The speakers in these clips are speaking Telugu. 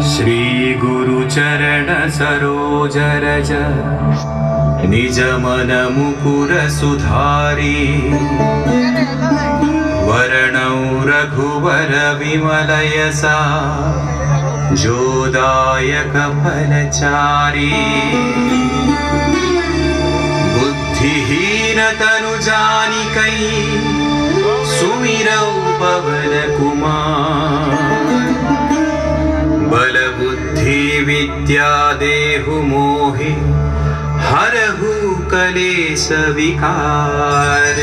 श्री गुरु चरण सरोज रज निज मन मुकुर सुधारी वरणौ रघुवर विमल यसा जोदायक फलचारी बुद्धिहीन तनु जानिकै सुमिरौ पवन कुमार बल बुद्धि विद्या देहु मोहि हरहु कलेश विकार।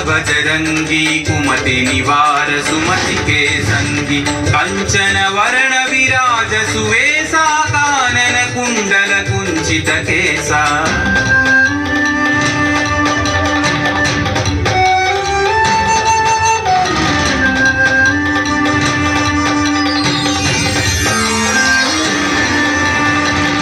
बजरंगी कुमति निवार सुमति के संगी कंचन वरण विराज सुवेशा कानन कुंडल कुंचित केसा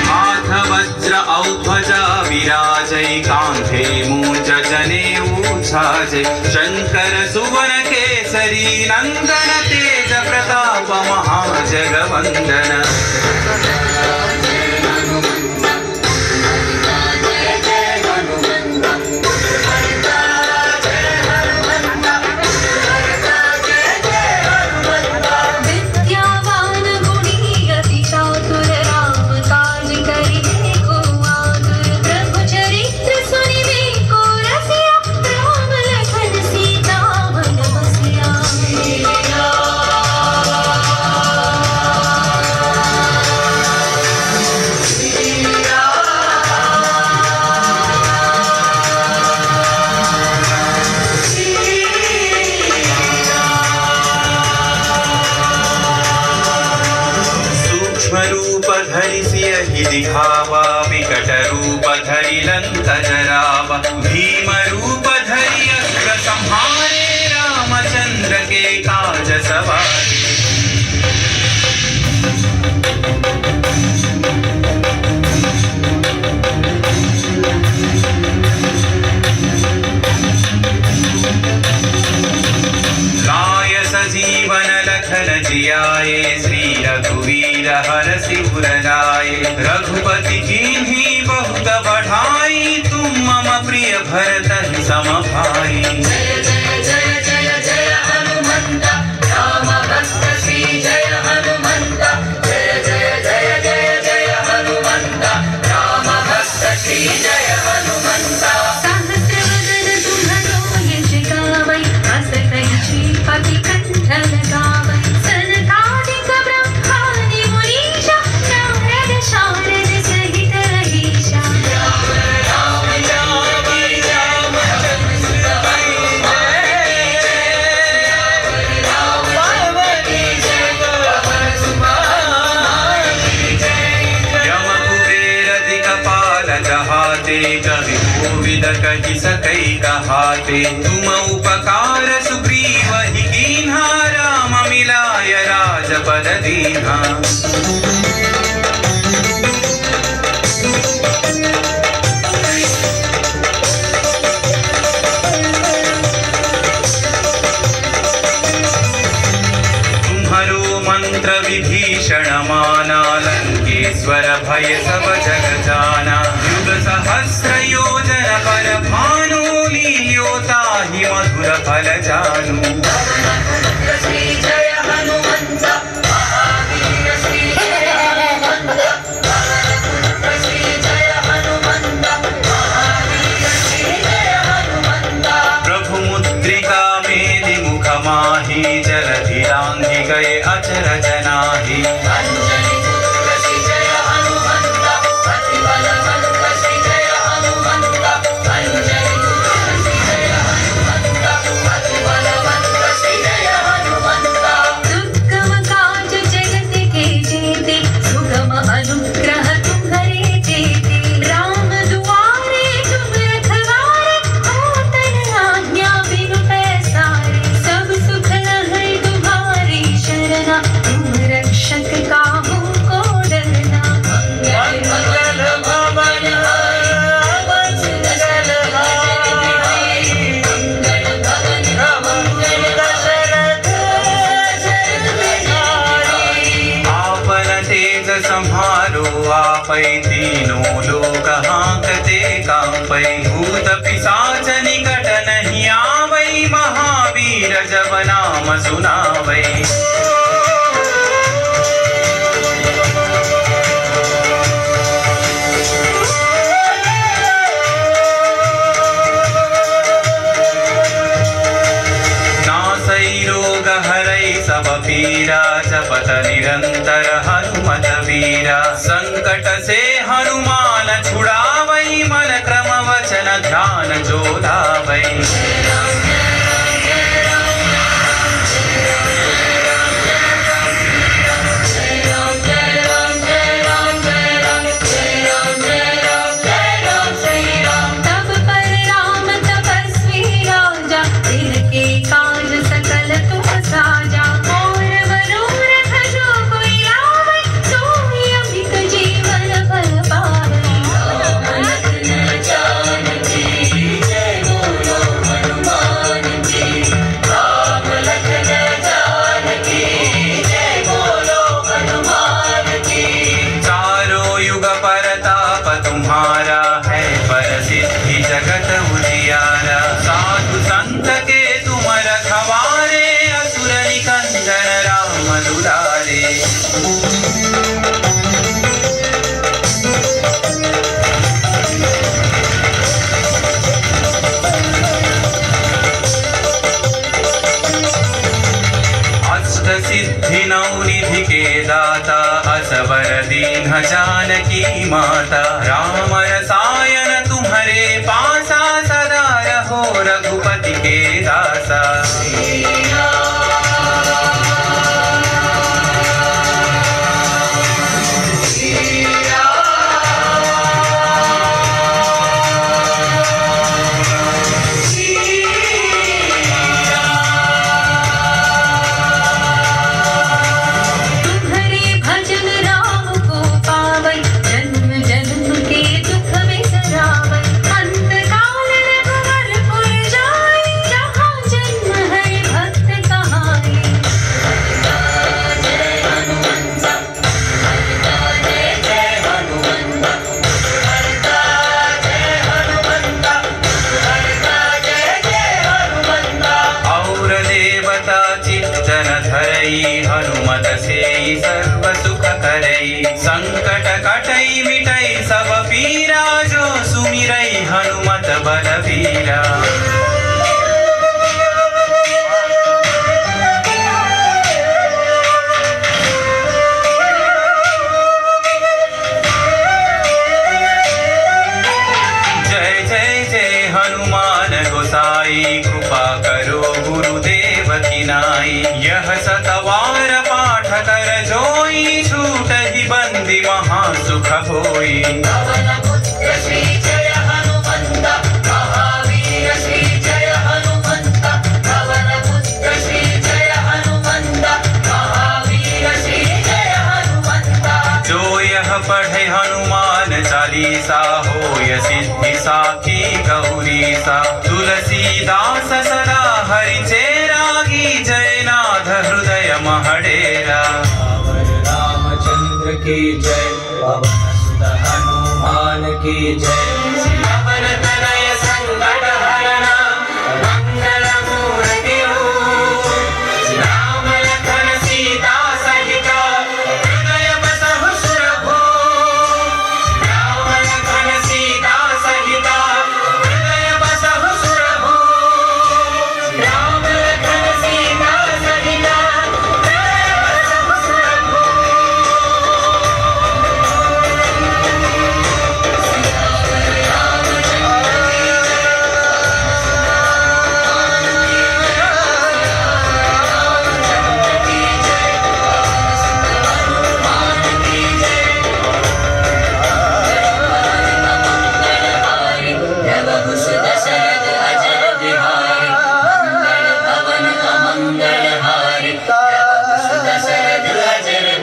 हाथ वज्र औध्वजा विराजै कांधे मूंज जनेऊ छाजै शंकर सुवन केसरी नंदन तेज प्रताप महाजगवंदन। रूप धरि सियहि दिखावा विकट रूप धरि लंक जरावा भीम रूप धरि अस्त्र संहारे रामचंद्र के काज सवारे। जीवन लखन जियाए श्री रघुवीर हरषि उर लाए रघुपति कीन्ही बहुत बढ़ाई तुम मम प्रिय भरत सम भाई। जय जय जय जय जय हनुमंत राम भक्त श्री जय हनुमंत जय जय जय जय जय हनुमंत राम भक्त श्री जय हनुमंत। पति कंठन गावै सनकादिक ब्रह्मादि मुनीषा नारद शारद सहित रहीशा। राम राम राम चंद्र यम कुबेर दिक्पाल जहाते कवि कोविद कहि सकै कहाते तुम उपकार सुग्रीव ही कीन्हा राम मिलाय राजपद दीन्हा। तुम्हारो मंत्र विभीषण माना लंकेश्वर भय सब जग जाना युग सहस्र योजन पर भानु लील्योता ही मधुर फल जानू। श्री जय हनुमंत महावीर श्री जय हनुमंत श्री जय हनुमंत महावीर श्री जय हनुमंत। प्रभु मुद्रिका मेलि मुख माहि जलधि लांघि गए अचरज नाहि। अंजनी पुत्र श्री जय हनुमंत, अति बलवंत श्री जय हनुमंत। अंजनी पुत्र श्री जय हनुमंत, अति बलवंत श्री जय हनुमंत। दुर्गम काज जगत के जेते, सुगम अनुग्रह तुम्हारे जेते। राम दुआरे तुम रखवारे, होतन आज्ञा बिनु पैसारे। सब सुख है तुम्हारी शरणा, तुम रक्षक काहू को डरना। मंगल भवन मंगल भवन दशरथ आपन तेज संहारो आपै, तीनों लोक हांकते कांपै। भूत पिशाच निकट नहीं आवै, महावीर जब नाम सुनावै। नासै रोग हरै सब पीरा, जपत निरंतर हनुमत वीरा। संकट से हनुमान छुड़ावै, मन क्रम वचन ध्यान जो लावै। तब पर राम तपस्वी राजा, तिनके काज सकल तुम साजा। और मनोरथ जो कोई लावै, सोई अमित जीवन फल पावै। जानकी जय बोलो हनुमान जी। राम लखन जानकी जय बोलो हनुमान जी। चारों युग परताप तुम्हारा है, परसिद्धि जगत उजियारा। साधु संत के तुम रखवारे, असुर निकंदन राम दुलारे। अष्ट सिद्धि नौ निधि के दाता, असवर दीन जानकी माता। राम रसायन तुम्हारे पासा, सदा रहो रघुपति के दासा। तुम्हारे भजन राम को पावै, जन्म जन्म के दुख बिसरावै। अंत काल रघुवरपुर जाई, जहाँ जन्म हरि भक्त कहाई। जय हनुमंत, जय जय हनुमंत, जय हनुमंत, जय जय हनुमंत। और देवता चित्तन धरई, हनुमत से सर्व सुख करई। संकट कटई मिटई सब पीरा, जो सुमिरई हनुमत बलवीरा। जय जय जय हनुमान गोसाई, कृपा करो गुरुदेव की नाई। यह सतवार पाठ कर जोई, छूटहि बंदी महा सुख होई। पवन पुत्र श्री जय हनुमंत, महावीर श्री जय हनुमंत। पवन पुत्र श्री जय हनुमंत, महावीर श्री जय हनुमंत। जो यह पढ़े हनुमान चालीसा, होय सिद्धि साखी गौरीसा। तुलसीदास सदा हरि चेरागी, जयनाथ हृदय महडेरा। रामचंद्र की जय, पवन सुत हनुमान की जय। पवन तनय संकट हरण, मंगल मूर्ति रूप। राम लखन सीता सहित, हृदय बसहु सुरभूप। राम लखन सीता सहित, हृदय बसहु सुरभूप। राम लखन सीता सहित, हृदय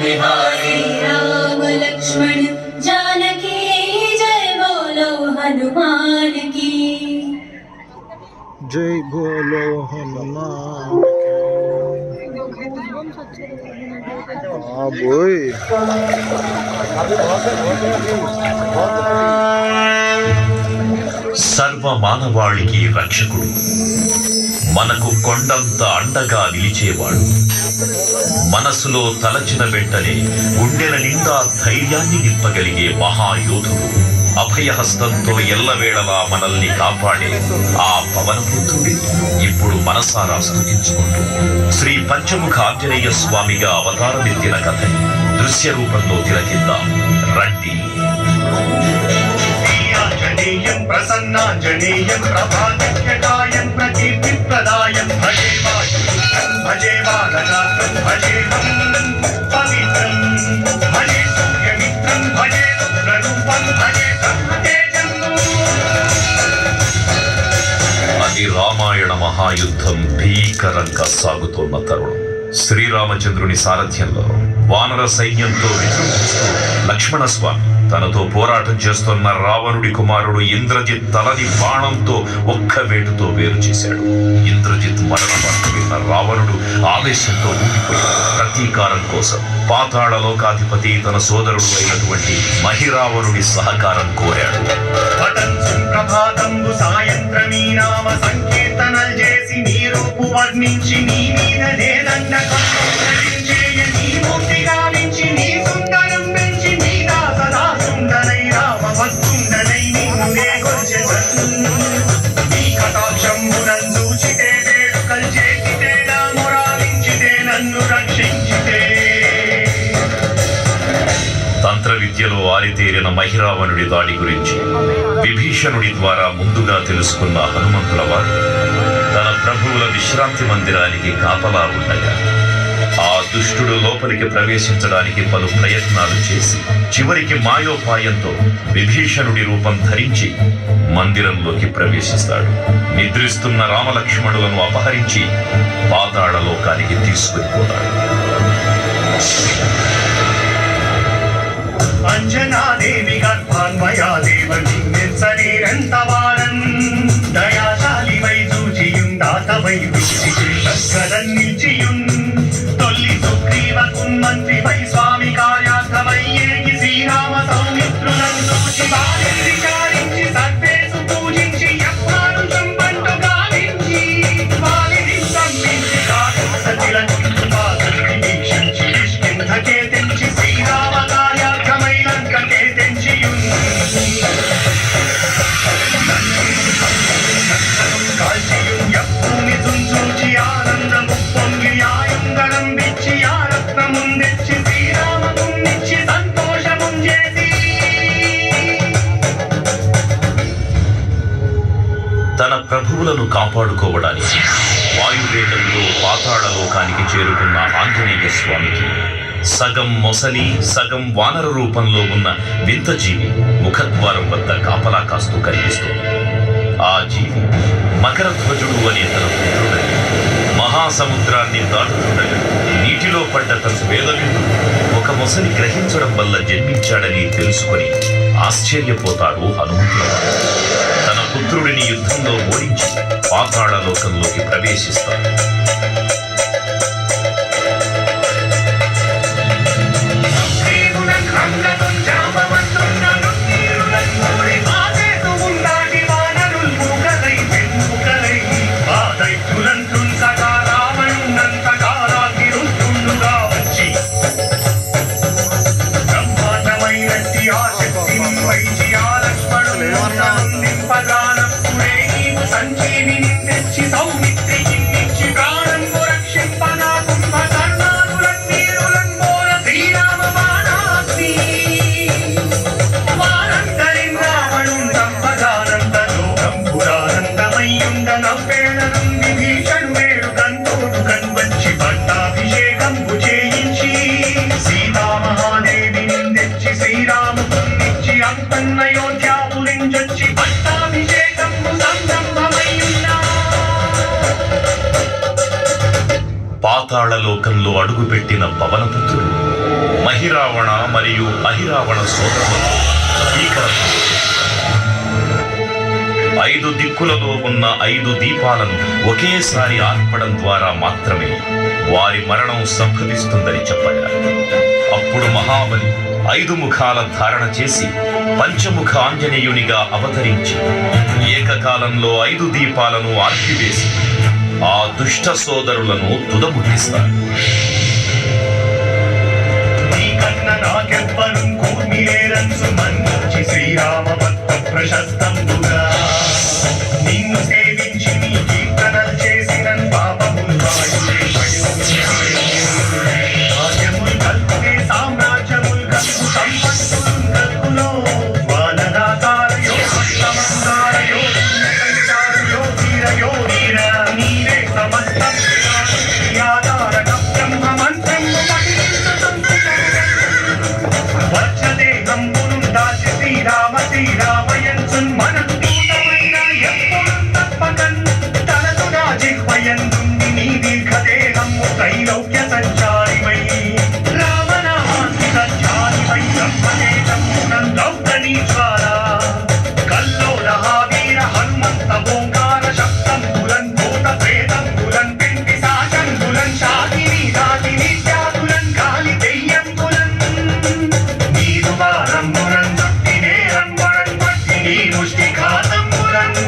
बिहारी राम लक्ष्मण जानकी जय बोलो हनुमान की जय बोलो हनुमान बोई సర్వ మానవాళికి రక్షకుడు, మనకు కొండంత అండగా నిలిచేవాడు, మనసులో తలచిన వెంటనే గుండెల నిండా ధైర్యాన్ని నింపగలిగే మహాయోధుడు, అభయహస్తంతో ఎల్లవేళలా మనల్ని కాపాడే ఆ పవనపుత్రుడి ఇప్పుడు మనసారా స్తుతించుకుంటూ శ్రీ పంచముఖ ఆంజనేయ స్వామిగా అవతారమెత్తిన కథని దృశ్య రూపంలో తిలకిద్దాం రండి. ఆంజనేయం ప్రసన్నాంజనేయం ప్రభాదిత్యకాయం ప్రకీర్తిప్రదాయం భజే వాయుపుత్రం భజే బాలగాత్రం భజేహం పవిత్రం భజే సూర్యమిత్రం భజే రుద్రరూపం భజే బ్రహ్మతేజం. అది రామాయణ మహాయుద్ధం భీకరంగా సాగుతోన్న తరుణం. శ్రీరామచంద్రుని సారథ్యంలో వానర సైన్యంతో విజృంభిస్తూ లక్ష్మణస్వామి తనతో పోరాటం చేస్తున్న రావణుడి కుమారుడు ఇంద్రజిత్ తలని బాణంతో ఒక్క వేటుతో వేరు చేశాడు. ఇంద్రజిత్ మరణ వార్త విన్న రావణుడు ఆవేశంతో ఊగిపోయాడు. ప్రతీకారం కోసం పాతాళ లోకాధిపతి తన సోదరుడు అయినటువంటి మహిరావణుడి సహకారం కోరాడు. పఠంసు ప్రభాతంబు సాయంత్రమీ నామ సంకీర్తనల్ చేసి నీ రూపు వర్ణించి నీ మీద నేదండకం ధరించేయ నీ మూర్తి గావించి నీ సుందరం పెంచి నీ దాసదా సుందరై రామ భక్తుండనై నిన్నునే కొలిచెదన్. నీ కటాక్షంబునందూచితే వేడుకల్ చేసితే నా మొరాలించితే నన్ను రక్షించితే. తంత్ర విద్యలో ఆరితేరిన మహిరావణుడి దాడి గురించి విభీషణుడి ద్వారా ముందుగా తెలుసుకున్న హనుమంతుల వారు తన ప్రభువుల విశ్రాంతి మందిరానికి కాపలా ఉండగా ఆ దుష్టుడు లోపలికి ప్రవేశించడానికి పలు ప్రయత్నాలు చేసి చివరికి మాయోపాయంతో విభీషణుడి రూపం ధరించి మందిరంలోకి ప్రవేశిస్తాడు. నిద్రిస్తున్న రామలక్ష్మణులను అపహరించి పాతాళ లోకానికి తీసుకునిపోతాడు. అంజనాదేవి గర్భాన్వయా దేవని శరీరంతవారన్ దయాశాలి వై చూచియుందాత వై విచ్చిగదన్ నిల్చియున్ తొల్లి సుగ్రీవకున్ మంత్రి వై స్వామి కార్యార్థమయ్యేగి శ్రీరామ సౌమిత్రులను చూచి వారిని విచారించి సర్వేసు పూజించి యత్నాను చంపంటు గావించి వారిని సంపించి కాదు సతిలను పాదరికి వీక్షించి నిష్కింధకే తెంచి శ్రీరామ కార్యార్థమై లంకకే తెంచియున్ కాల్చియున్ యప్పూని తుంచూచి ఆనందము పొంగి ఆయుంగరం విచ్చి ఆ రత్నముందెచ్చి శ్రీరామమున్నిచ్చి సంతోషముంజేసి. తన ప్రభువులను కాపాడుకోవడానికి వాయువేగంలో పాతాళ లోకానికి చేరుకున్న ఆంజనేయ స్వామికి సగం మొసలి సగం వానర రూపంలో ఉన్న వింత జీవి ముఖద్వారం వద్ద కాపలా కాస్తూ కనిపిస్తుంది. ఆ జీవి మకరధ్వజుడు అనే తన పుత్రుడని మహాసముద్రాన్ని దాటుతుండగా నీటిలో పడ్డ తన వేదవిందు ఒక మొసలి గ్రహించడం వల్ల జన్మించాడని తెలుసుకొని ఆశ్చర్యపోతాడు హనుమంతుల వారు. తన పుత్రుడిని యుద్ధంలో ఓడించి పాతాళ లోకంలోకి ప్రవేశిస్తాడు. సంజీవిని తెచ్చి సౌమిత్రి ఇచ్చి ప్రాణం రక్షింపనా కుంభకర్ణాదులన్నీరులన్ మోర శ్రీరామ బాణాగ్ని వారందరిన్ రావణుం సంపదానంద లోకం పురానందమయ్యుండ నవ్వేళనం విభీషణుడేడు కంతోడు కన్వచ్చి పట్టాభిషేకంబు చేయించి సీతామహాదేవిని తెచ్చి శ్రీరామునిచ్చి అంతన్నయోధ్యాపురించొచ్చి పట్టాభిషేకంబు సంరంభమయ్యున్నా. పాతాళ లోకంలో అడుగుపెట్టిన పవనపుత్రుడు మహిరావణ మరియు అహిరావణ సోదరులతో భీకరంగా 5 దిక్కులలో ఉన్న 5 దీపాలను ఒకేసారి ఆర్పడం ద్వారా మాత్రమే వారి మరణం సంభవిస్తుందని చెప్పగా అప్పుడు మహాబలి 5 ముఖాల ధారణ చేసి పంచముఖ ఆంజనేయునిగా అవతరించి ఏకకాలంలో 5 దీపాలను ఆర్పివేసి ఆ దుష్ట సోదరులను తుదముట్టిస్తారు. నాకెవ్వరు కూర్మిలేరన్సు మన్నించి శ్రీరామ భక్త ప్రశస్తంబుగా నిన్ను సేవించి నీ కీర్తనలు చేసిన పాపములు రాజ్యములు కల్పునే సామ్రాజ్యములు కల్పు సంపత్తులు కల్పులో వానరాకారయో భక్తమందారయో పుణ్యకంచారయో వీరయో వీర నీరే సమస్తం ఆధారక బ్రహ్మ మంత్రము వచ్చదేహంబును దాచి శ్రీరామయంచున్ మనస్తూతమైన ఎప్పుడు తప్పకన్ తనదు నా జిహ్వయందుంది నీ దీర్ఘదేహము త్రైలోక్య సంచారివై రామనామాంతి సంచారివై బ్రహ్మదేశమునం దౌర్గణీ జ్వాల కల్లోల వీర హనుమంత ఓంకార శబ్దంబులన్ భూత ప్రేతంబులన్ పిండి సాశంబులన్ శాకిని దాకిని త్యాగులన్ గాలి దెయ్యంబులన్ రంబురన్ చుట్టినే రంబురన్ పట్టిని ముష్టిఘాతంబురన్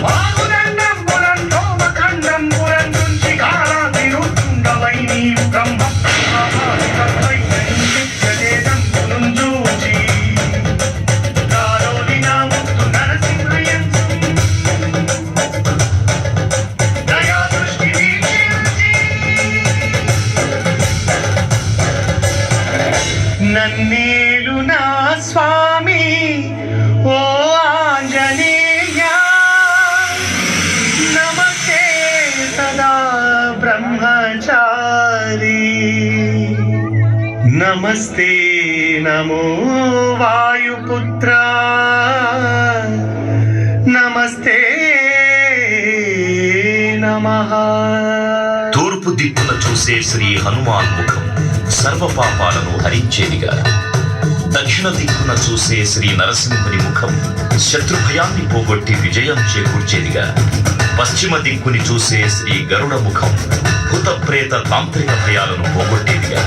వాగుదండంబురన్ లోమఖండంబురన్ నుంచి కాలాతిరుతుండవై నీవు బ్రహ్మ నిత్యదేశంబును చూచి కాలోని నా ముక్తు నరసింహయంసు దయా దృష్టి వీక్షించి నన్నేలు నా స్వామి ఓ ఆంజనేయ నమస్తే సదా బ్రహ్మచారి నమస్తే నమో వాయుపుత్ర నమస్తే నమః. తూర్పు దిక్కున చూసే శ్రీ హనుమాన్ ముఖం సర్వ పాపాలను హరించేదిగా, దక్షిణ దిక్కున చూసే శ్రీ నరసింహుని ముఖం శత్రుభయాన్ని పోగొట్టి విజయం చేకూర్చేదిగా, పశ్చిమ దిక్కుని చూసే శ్రీ గరుడ ముఖం భూత ప్రేత తాంత్రిక భయాలను పోగొట్టేదిగా,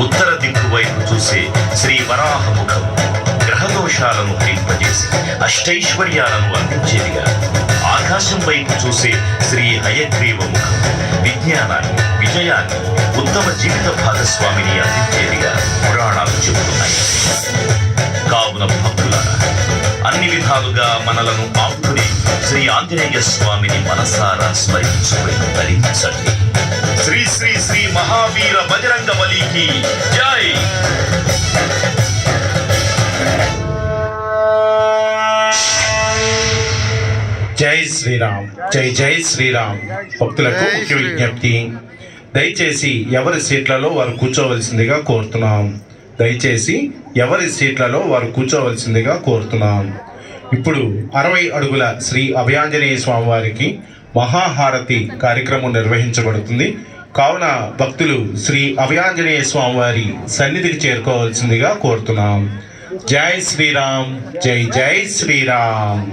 ఉత్తర దిక్కు వైపు చూసే శ్రీ వరాహ ముఖం గ్రహదోషాలను హరింపజేసి అష్టైశ్వర్యాలను అందించేదిగా, ఆకాశం వైపు చూసే శ్రీ హయగ్రీవ ముఖం విజ్ఞానాన్ని, విజయాన్ని, ఉత్తమ జీవిత భాగస్వామిని అందించేదిగా పురాణాలు చెబుతున్నాయి. కావున భక్తులారా, అన్ని విధాలుగా మనలను ఆపుకుని శ్రీ ఆంజనేయ స్వామిని మనసారా స్మరించుకుని ధరించండి. శ్రీ శ్రీ శ్రీ మహావీర బజరంగ బలికి జై. జై శ్రీరామ్, జై జై శ్రీరామ్. భక్తులకు ముఖ్య విజ్ఞప్తి, దయచేసి ఎవరి సీట్లలో వారు కూర్చోవలసిందిగా కోరుతున్నాం. దయచేసి ఎవరి సీట్లలో వారు కూర్చోవలసిందిగా కోరుతున్నాం. ఇప్పుడు 60 అడుగుల శ్రీ అభయాంజనేయ స్వామి వారికి మహాహారతి కార్యక్రమం నిర్వహించబడుతుంది. కావున భక్తులు శ్రీ అభయాంజనేయ స్వామి వారి సన్నిధికి చేరుకోవాల్సిందిగా కోరుతున్నాం. జై శ్రీరామ్, జై జై శ్రీరామ్.